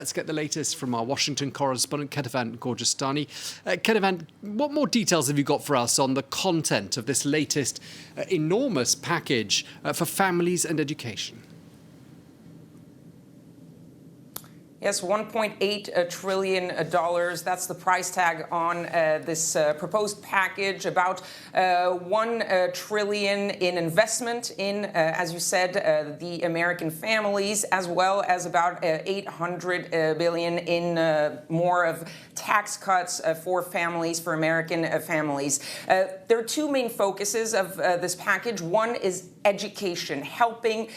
Let's get the latest from our Washington correspondent, Kethevane Gorjestani. Kethevane, what more details have you got for us on the content of this latest enormous package for families and education? Yes, $1.8 trillion. That's the price tag on this proposed package. About $1 trillion in investment in, as you said, the American families, as well as about $800 billion in more of tax cuts for families, for American families. There are two main focuses of this package. One is education, helping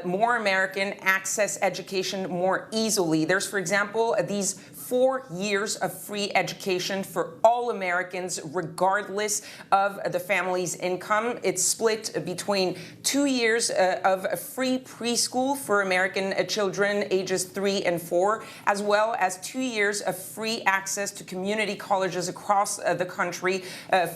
more Americans access education more easily. There's, for example, these 4 years of free education for all Americans, regardless of the family's income. It's split between 2 years of free preschool for American children ages 3 and 4, as well as 2 years of free access to community colleges across the country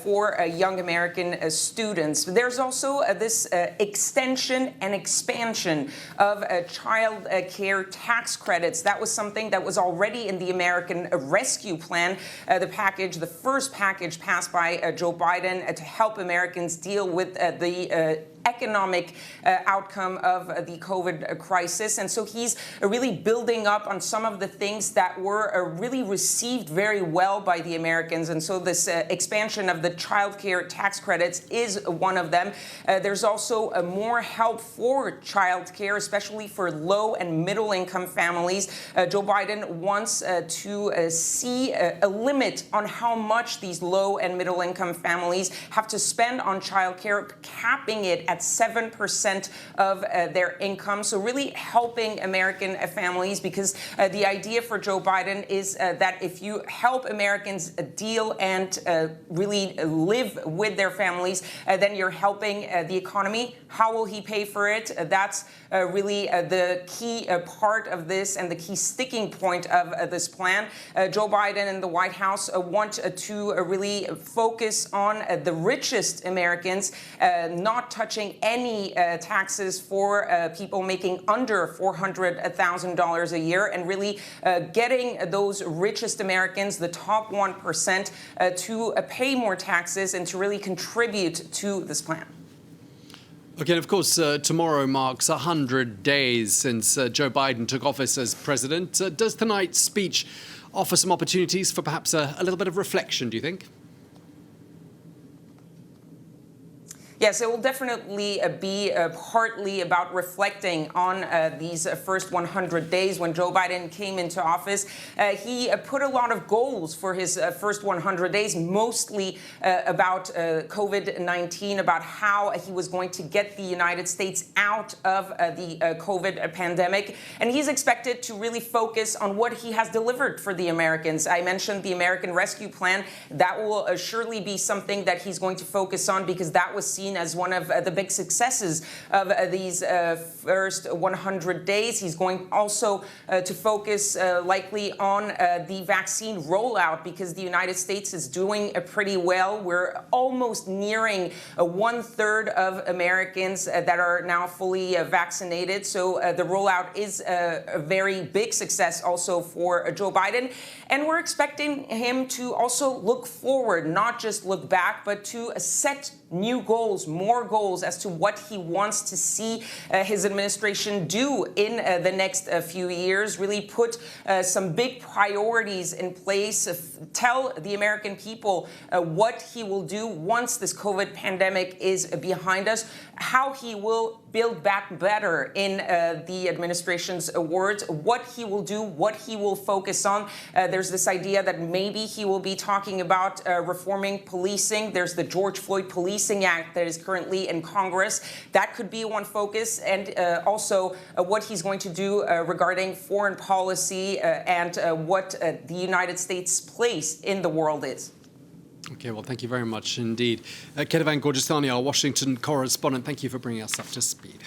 for young American students. There's also this extension and expansion of child care tax credits. That was something that was already in the American Rescue Plan, the first package passed by Joe Biden to help Americans deal with the economic outcome of the COVID crisis. And so he's really building up on some of the things that were really received very well by the Americans. And so this expansion of the child care tax credits is one of them. There's also more help for child care, especially for low and middle income families. Joe Biden wants to see a limit on how much these low and middle income families have to spend on child care, capping it at 7% of their income. So really helping American families, because the idea for Joe Biden is that if you help Americans deal and really live with their families, then you're helping the economy. How will he pay for it? That's really the key part of this and the key sticking point of this plan. Joe Biden and the White House want to really focus on the richest Americans, not touching any taxes for people making under $400,000 a year, and really getting those richest Americans, the top 1%, to pay more taxes and to really contribute to this plan. Okay, and of course, tomorrow marks 100 days since Joe Biden took office as president. Does tonight's speech offer some opportunities for perhaps a little bit of reflection, do you think? Yes, it will definitely be partly about reflecting on these first 100 days. When Joe Biden came into office, he put a lot of goals for his first 100 days, mostly about COVID-19, about how he was going to get the United States out of the COVID pandemic. And he's expected to really focus on what he has delivered for the Americans. I mentioned the American Rescue Plan. That will surely be something that he's going to focus on, because that was seen as one of the big successes of these first 100 days. He's going also to focus likely on the vaccine rollout, because the United States is doing pretty well. We're almost nearing 1/3 of Americans that are now fully vaccinated. So the rollout is a very big success also for Joe Biden. And we're expecting him to also look forward, not just look back, but to set new goals, more goals as to what he wants to see his administration do in the next few years, really put some big priorities in place, tell the American people what he will do once this COVID pandemic is behind us, how he will build back better in the administration's words, what he will do, what he will focus on. There's this idea that maybe he will be talking about reforming policing. There's the George Floyd Policing Act that is currently in Congress. That could be one focus, and also what he's going to do regarding foreign policy and what the United States' place in the world is. Okay, well, thank you very much indeed. Kethevane Gorjestani, our Washington correspondent, thank you for bringing us up to speed.